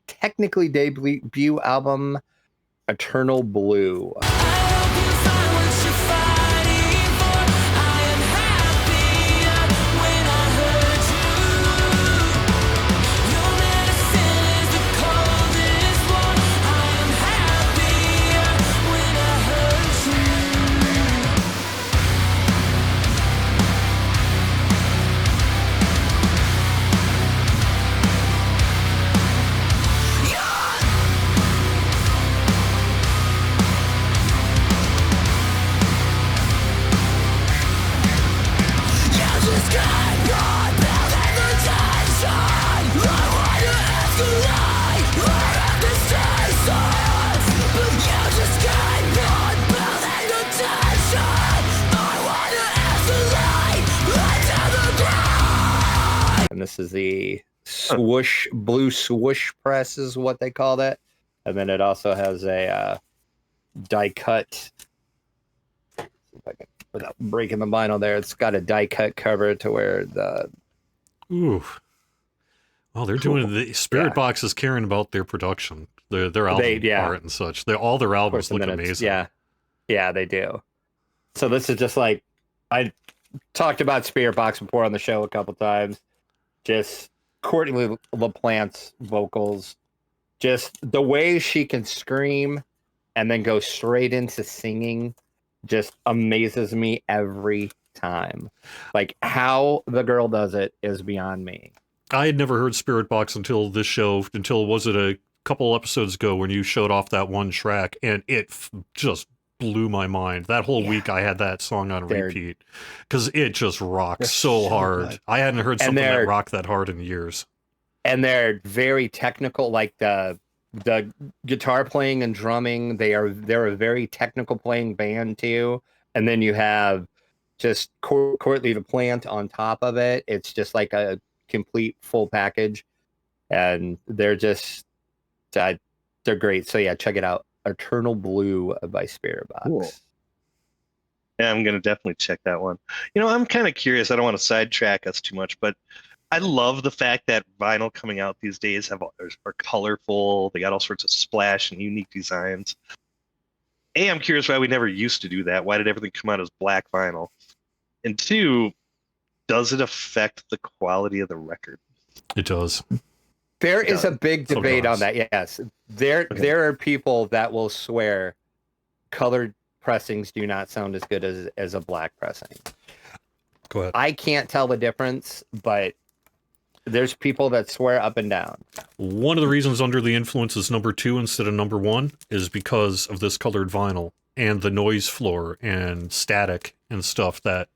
technically debut album, Eternal Blue. And this is the swoosh, blue swoosh press is what they call that. And then it also has a die cut. See if I can, without breaking the vinyl there, it's got a die cut cover to where the... Ooh. Well, they're doing the Spirit Box is caring about their production, their album art and such. All their albums look amazing. Yeah, they do. So this is just like, I talked about Spirit Box before on the show a couple times. Just Courtney LaPlante's vocals, just the way she can scream and then go straight into singing just amazes me every time. Like, how the girl does it is beyond me. I had never heard Spirit Box until this show, was it a couple episodes ago when you showed off that one track, and it just blew my mind. That whole week I had that song on repeat because it just rocks so hard. Good. I hadn't heard something that rocked that hard in years. And they're very technical, like the guitar playing and drumming. They're a very technical playing band too. and then you have just Courtly the plant on top of it. It's just like a complete full package, and they're just they're great. So yeah, check it out. Eternal Blue by Spirit Box. Cool. Yeah, I'm gonna definitely check that one. You know, I'm kind of curious. I don't want to sidetrack us too much, but I love the fact that vinyl coming out these days are colorful. They got all sorts of splash and unique designs. I'm curious why we never used to do that. Why did everything come out as black vinyl? And two, does it affect the quality of the record? It does. There is a big debate on that. Yes, there are people that will swear colored pressings do not sound as good as a black pressing. Go ahead. I can't tell the difference, but there's people that swear up and down. One of the reasons Under the Influence is number 2 instead of number 1 is because of this colored vinyl and the noise floor and static and stuff that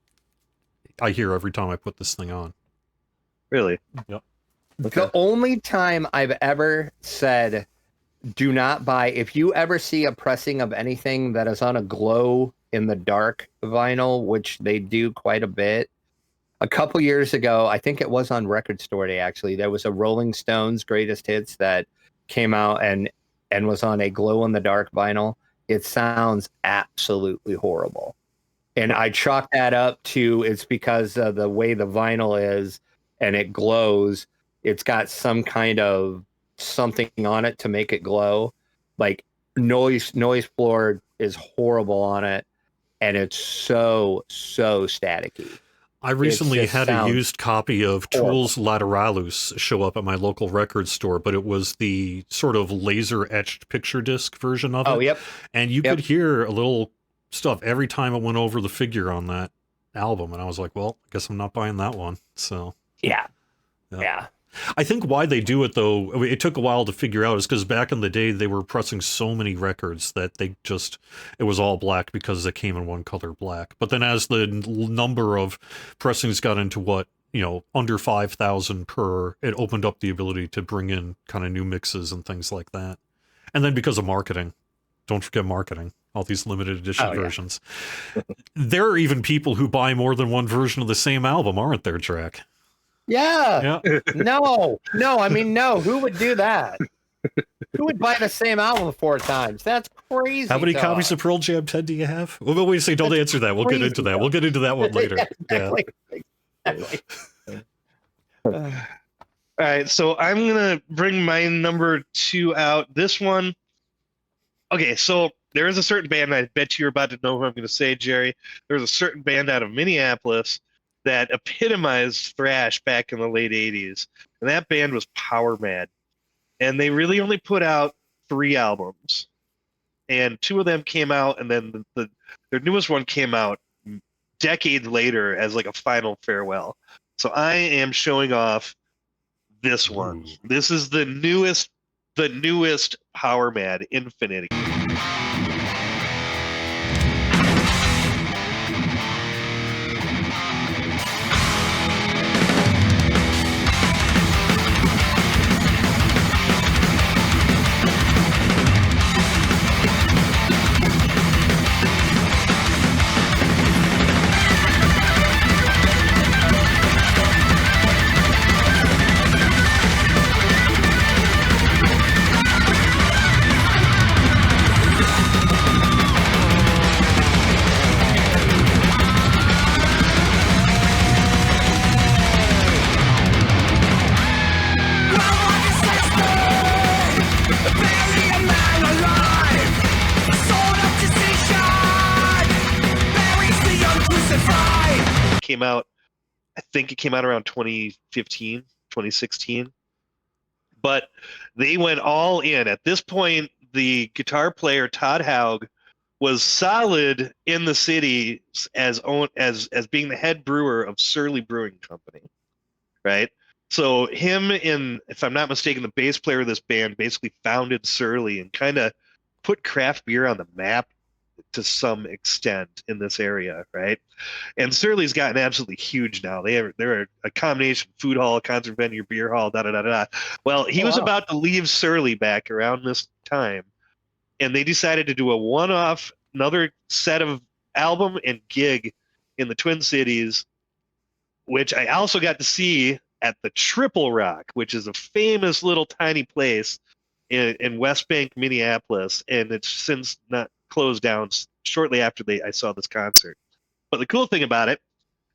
I hear every time I put this thing on. Really? Yep. Okay. The only time I've ever said do not buy, if you ever see a pressing of anything that is on a glow in the dark vinyl, which they do quite a bit. A couple years ago, I think it was on Record Store Day, actually, there was a Rolling Stones greatest hits that came out and was on a glow in the dark vinyl. It sounds absolutely horrible. And I chalk that up to it's because of the way the vinyl is and it glows. It's got some kind of something on it to make it glow. Like noise floor is horrible on it. And it's so staticky. I recently had a used copy of Tool's Lateralis show up at my local record store, but it was the sort of laser-etched picture disc version of it. Oh, yep. And you could hear a little stuff every time it went over the figure on that album. And I was like, well, I guess I'm not buying that one. So Yeah. I think why they do it, though, it took a while to figure out, is because back in the day, they were pressing so many records that it was all black because they came in one color black. But then as the number of pressings got into under 5,000 per, it opened up the ability to bring in kind of new mixes and things like that. And then because of marketing, don't forget marketing, all these limited edition versions. There are even people who buy more than one version of the same album, aren't there, Drac? Yeah. No. I mean, no. Who would do that? Who would buy the same album 4 times? That's crazy. How many copies of Pearl Jam 10 do you have? Well, wait a second. Don't answer that. We'll get into that. We'll get into that one later. Exactly. All right. So I'm going to bring my number 2 out. This one. Okay. So there is a certain band. I bet you're about to know who I'm going to say, Jerry. There's a certain band out of Minneapolis that epitomized thrash back in the late 80s. And that band was Power Mad. And they really only put out 3 albums. And 2 of them came out, and then their newest one came out decades later as like a final farewell. So I am showing off this one. This is the newest Power Mad, Infinity. Came out, I think it came out around 2015, 2016. But they went all in. At this point, the guitar player Todd Haug was solid in the city as being the head brewer of Surly Brewing Company, right? So him and, if I'm not mistaken, the bass player of this band basically founded Surly and kind of put craft beer on the map to some extent in this area, right? And Surly's gotten absolutely huge now. They're a combination food hall, concert venue, beer hall, da. Well, he was about to leave Surly back around this time, and they decided to do a one-off, another set of album and gig in the Twin Cities, which I also got to see at the Triple Rock, which is a famous little tiny place in West Bank, Minneapolis, and it's since not closed down shortly after I saw this concert. But the cool thing about it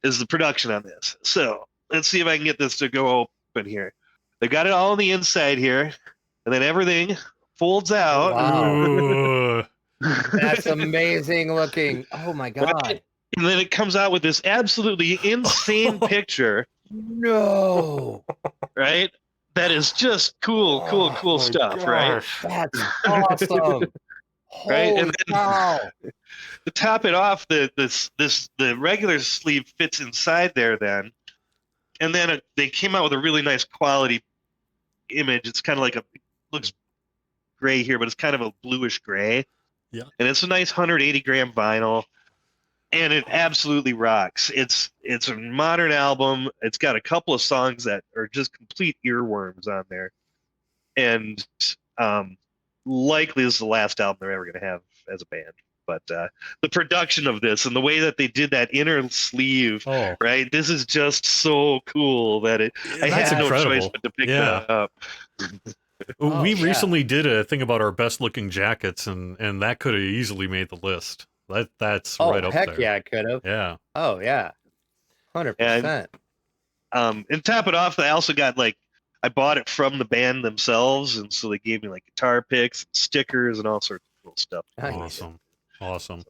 is the production on this. So let's see if I can get this to go open here. They got it all on the inside here, and then everything folds out. Wow. That's amazing looking. Oh my God. Right? And then it comes out with this absolutely insane picture. No. Right? That is just cool stuff, right? That's awesome. Right? Holy And then cow. to top it off, the regular sleeve fits inside there then. And then they came out with a really nice quality image. It's kind of like looks gray here, but it's kind of a bluish gray. Yeah. And it's a nice 180 gram vinyl. And it absolutely rocks. It's a modern album. It's got a couple of songs that are just complete earworms on there. And likely this is the last album they're ever going to have as a band. But the production of this and the way that they did that inner sleeve, right? This is just so cool that I had no choice but to pick that up. We recently did a thing about our best looking jackets, and that could have easily made the list. That's right up there. Heck yeah, it could have. Yeah. Oh yeah. 100%. And top it off, I also got I bought it from the band themselves, and so they gave me guitar picks, and stickers, and all sorts of cool stuff. Awesome.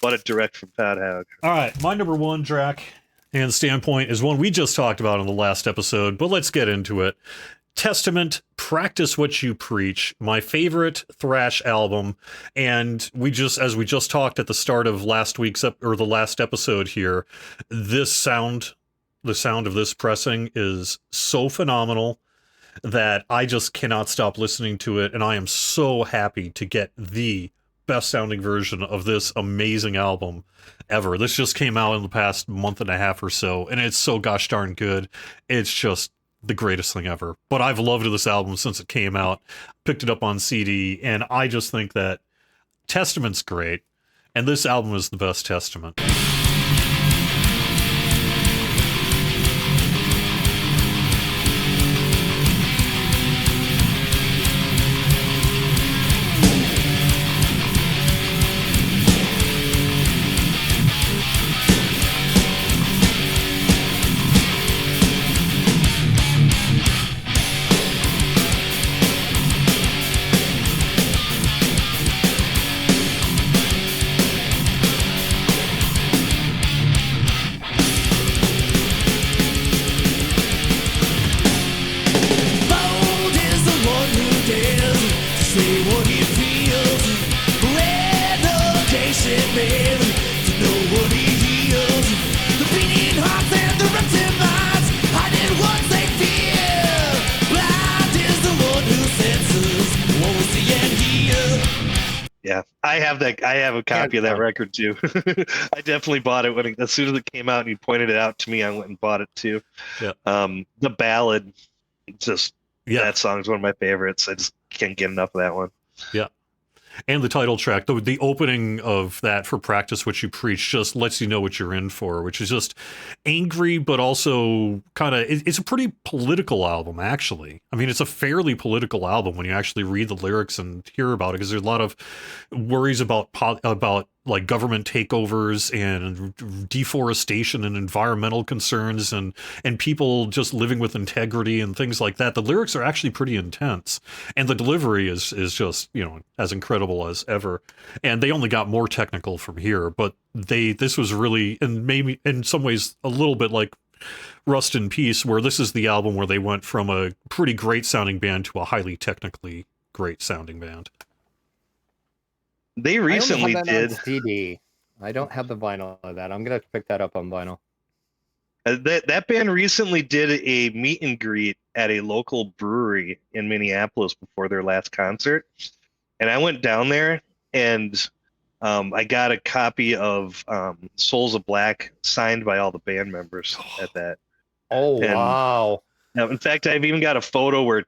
Bought it direct from Pat Haug. All right, my number one, Drac, and standpoint is one we just talked about in the last episode, but let's get into it. Testament, Practice What You Preach, my favorite thrash album, and as we just talked at the start of last week's or the last episode here, the sound of this pressing is so phenomenal that I just cannot stop listening to it, and I am so happy to get the best sounding version of this amazing album ever. This just came out in the past month and a half or so, and it's so gosh darn good. It's just the greatest thing ever. But I've loved this album since it came out, picked it up on CD, and I just think that Testament's great, and this album is the best Testament. Yeah, I have a copy of that record too. I definitely bought it as soon as it came out and you pointed it out to me. I went and bought it too. Yeah. The ballad, that song is one of my favorites. I just can't get enough of that one. Yeah. And the title track, the opening of that for Practice What You Preach just lets you know what you're in for, which is just angry, but also kind of, it's a pretty political album, actually. I mean, it's a fairly political album when you actually read the lyrics and hear about it, because there's a lot of worries about like government takeovers and deforestation and environmental concerns and people just living with integrity and things like that. The lyrics are actually pretty intense, and the delivery is just, as incredible as ever. And they only got more technical from here, but this was really, and maybe in some ways a little bit like Rust in Peace, where this is the album where they went from a pretty great sounding band to a highly technically great sounding band. They recently did CD. I don't have the vinyl of that. I'm gonna have to pick that up on vinyl. That band recently did a meet and greet at a local brewery in Minneapolis before their last concert, and I went down there and I got a copy of Souls of Black signed by all the band members at that. Oh, wow! In fact, I've even got a photo where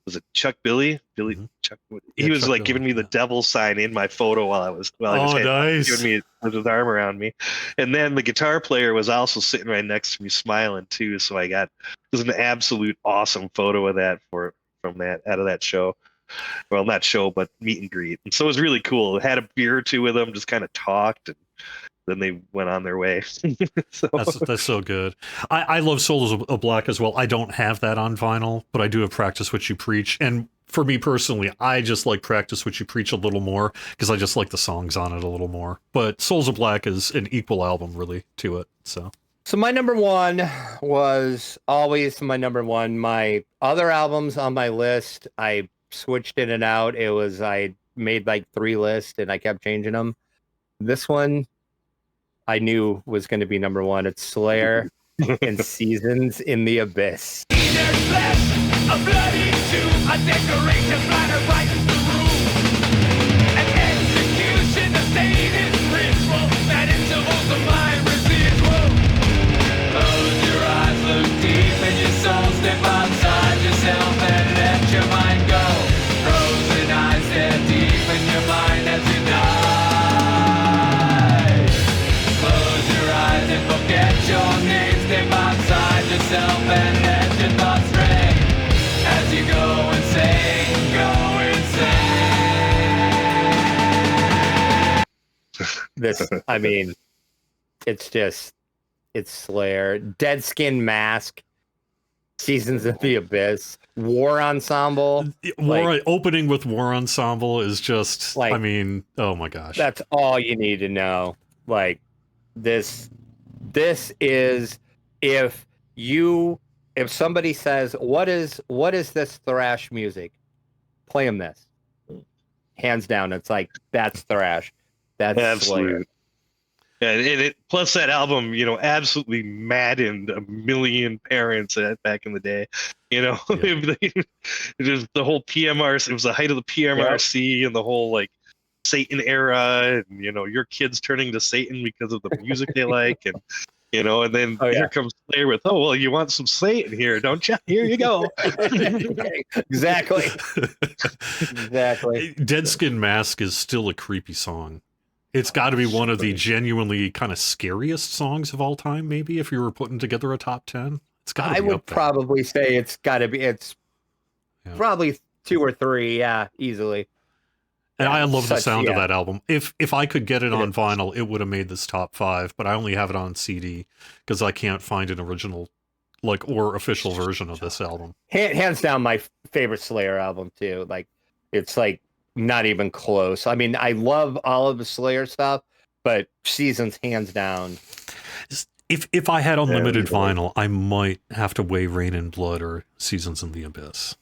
was it Chuck Billy? Mhm. Chuck. Yeah, He was Chuck like Billy, giving me the yeah. devil sign in my photo while he was Nice. giving me with his arm around me, and then the guitar player was also sitting right next to me, smiling too. So it was an absolute awesome photo of that from that out of that show. Well, not show, but meet and greet. And so it was really cool. Had a beer or two with them, just kind of talked, and then they went on their way. So. That's so good. I love Souls of Black as well. I don't have that on vinyl, but I do have Practice What You Preach. And for me personally, I just like Practice What You Preach a little more because I just like the songs on it a little more. But Souls of Black is an equal album, really, to it. So my number one was always my number one. My other albums on my list, I switched in and out. I made like 3 lists and I kept changing them. This one I knew was going to be number one. It's Slayer and Seasons in the Abyss. There's flesh, a bloody tomb, a decoration flatter right in the room. An execution, a stated ritual, that intervals of my residual. Close your eyes, look deep in your soul, step outside yourself and let your mind go. Frozen eyes stare deep in your mind as you die. Close your eyes and forget your name, step outside yourself and let your thoughts stray. As you go insane. This, I mean, it's Slayer, Dead Skin Mask, Seasons of the Abyss, War Ensemble. opening with War Ensemble is just, Like, I mean, oh my gosh. That's all you need to know. Like, this is, if somebody says, what is this thrash music? Play them this. Hands down, it's like, that's thrash. That's Slayer. And plus that album, absolutely maddened a million parents back in the day. Yeah. Just the whole PMRC. It was the height of the PMRC and the whole like Satan era, and your kids turning to Satan because of the music they like, and and then here comes Slayer with, oh well, you want some Satan here, don't you? Here you go. Exactly. Dead Skin Mask is still a creepy song. It's got to be one of the genuinely kind of scariest songs of all time, maybe, if you were putting together a top 10. It's got to be. I would probably say it's probably 2 or 3, easily. And I love the sound of that album. If I could get it on vinyl, it would have made this top 5, but I only have it on CD because I can't find an original or official version of this album. Hands down, my favorite Slayer album too. Like, it's like not even close. I mean, I love all of the Slayer stuff, but Seasons, hands down. If I had unlimited vinyl, I might have to weigh Rain and Blood or Seasons in the Abyss.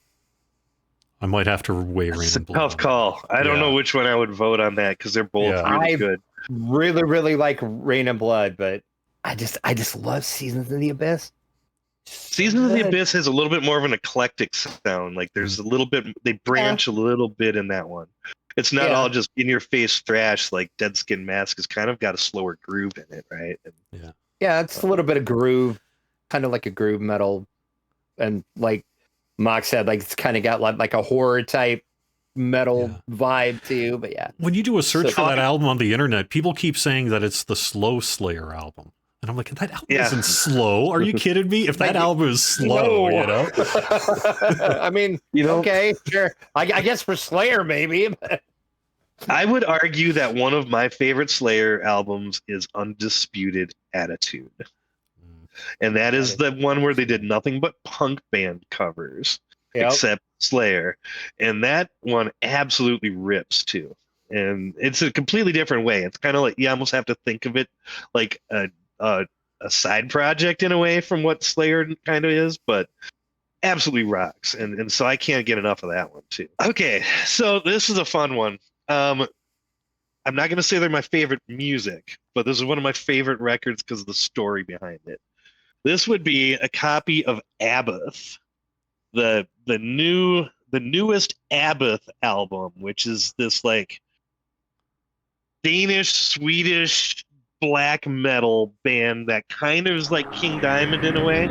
I might have to weigh Rain and Blood. Tough call. I don't know which one I would vote on that because they're both really good. Really, really like Rain and Blood, but I just love Seasons in the Abyss. Seasons of the Abyss has a little bit more of an eclectic sound. Like there's a little bit, they branch a little bit in that one. It's not all just in your face thrash like Dead Skin Mask has kind of got a slower groove in it, right? And, it's a little bit of groove, kind of like a groove metal, and like Mock said, like it's kind of got like a horror type metal vibe too. But when you do a search for that album on the internet, people keep saying that it's the slow Slayer album. And I'm like, that album isn't slow. Are you kidding me? If that album is slow, I mean, okay, sure. I guess for Slayer, maybe. I would argue that one of my favorite Slayer albums is Undisputed Attitude. And that is the one where they did nothing but punk band covers, except Slayer. And that one absolutely rips, too. And it's a completely different way. It's kind of like, you almost have to think of it like a side project in a way from what Slayer kind of is, but absolutely rocks. And so I can't get enough of that one too. Okay, so this is a fun one. I'm not going to say they're my favorite music, but this is one of my favorite records because of the story behind it. This would be a copy of Abbott, the newest Abbott album, which is this like Danish, Swedish black metal band that kind of is like King Diamond in a way.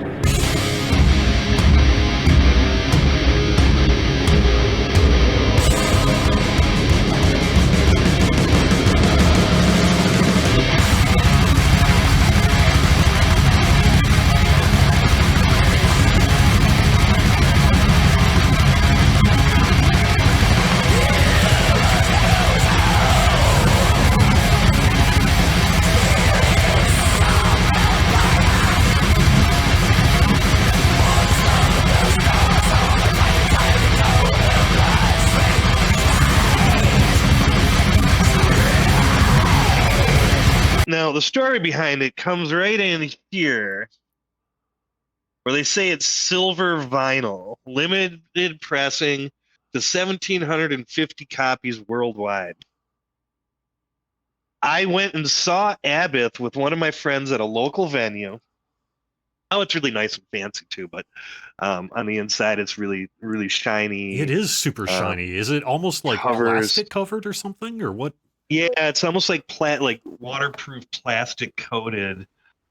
Now, the story behind it comes right in here, where they say it's silver vinyl, limited pressing to 1,750 copies worldwide. I went and saw Abbott with one of my friends at a local venue. Oh, it's really nice and fancy too, but on the inside, it's really, really shiny. It is super shiny. Is it almost like plastic covered or something, or what? Yeah, it's almost like waterproof plastic coated.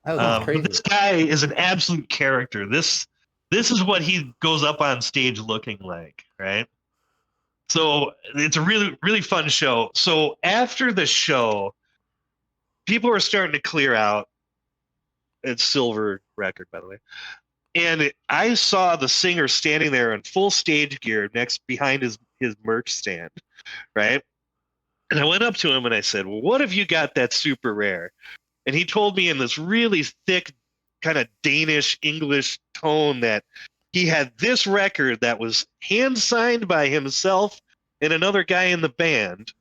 Oh, that's crazy. But this guy is an absolute character. This is what he goes up on stage looking like, right? So it's a really, really fun show. So after the show, people are starting to clear out. It's silver record, by the way. And I saw the singer standing there in full stage gear behind his merch stand, right? And I went up to him and I said, well, what have you got that's super rare? And he told me in this really thick, kind of Danish English tone that he had this record that was hand-signed by himself and another guy in the band,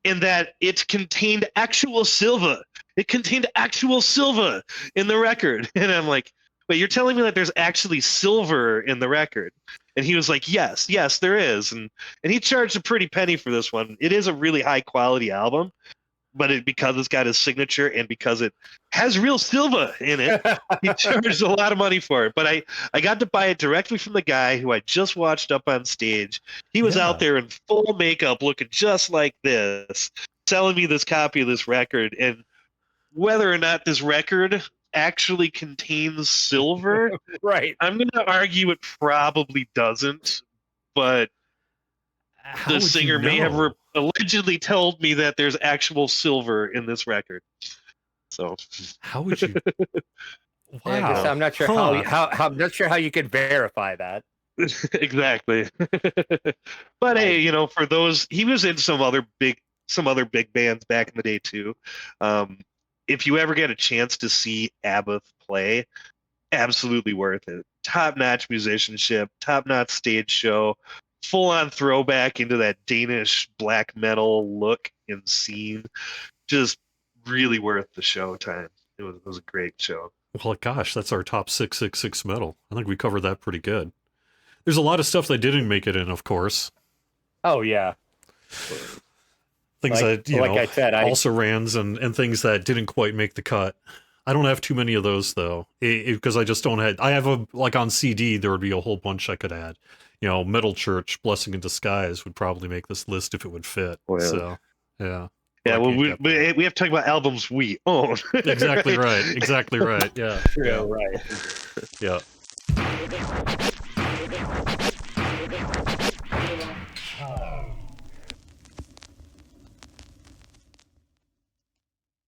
and that it contained actual silver. It contained actual silver in the record. And I'm like, wait, you're telling me that there's actually silver in the record? And he was like, yes, there is. And he charged a pretty penny for this one. It is a really high quality album, but because it's got his signature and because it has real silver in it, he charged a lot of money for it. But I got to buy it directly from the guy who I just watched up on stage. He was out there in full makeup looking just like this, selling me this copy of this record. And whether or not this record actually contains silver, right? I'm going to argue it probably doesn't, but the singer may have allegedly told me that there's actual silver in this record. So how would you? Wow. Yeah, I guess I'm not sure how I'm not sure how you could verify that. Exactly. But hey, for those, he was in some other big bands back in the day too. If you ever get a chance to see Abbott play, absolutely worth it. Top-notch musicianship, top-notch stage show, full-on throwback into that Danish black metal look and scene. Just really worth the show time. It was a great show. Well, gosh, that's our top 666 metal. I think we covered that pretty good. There's a lot of stuff that didn't make it in, of course. Oh, yeah. Things that, I said, also rans and things that didn't quite make the cut. I don't have too many of those, though, because I just don't have... I have on CD, there would be a whole bunch I could add. Metal Church, Blessing in Disguise would probably make this list if it would fit. Oh, yeah. So, yeah. Yeah, well, we have to talk about albums we own. Exactly right. Exactly right. Yeah. Yeah, right. Yeah.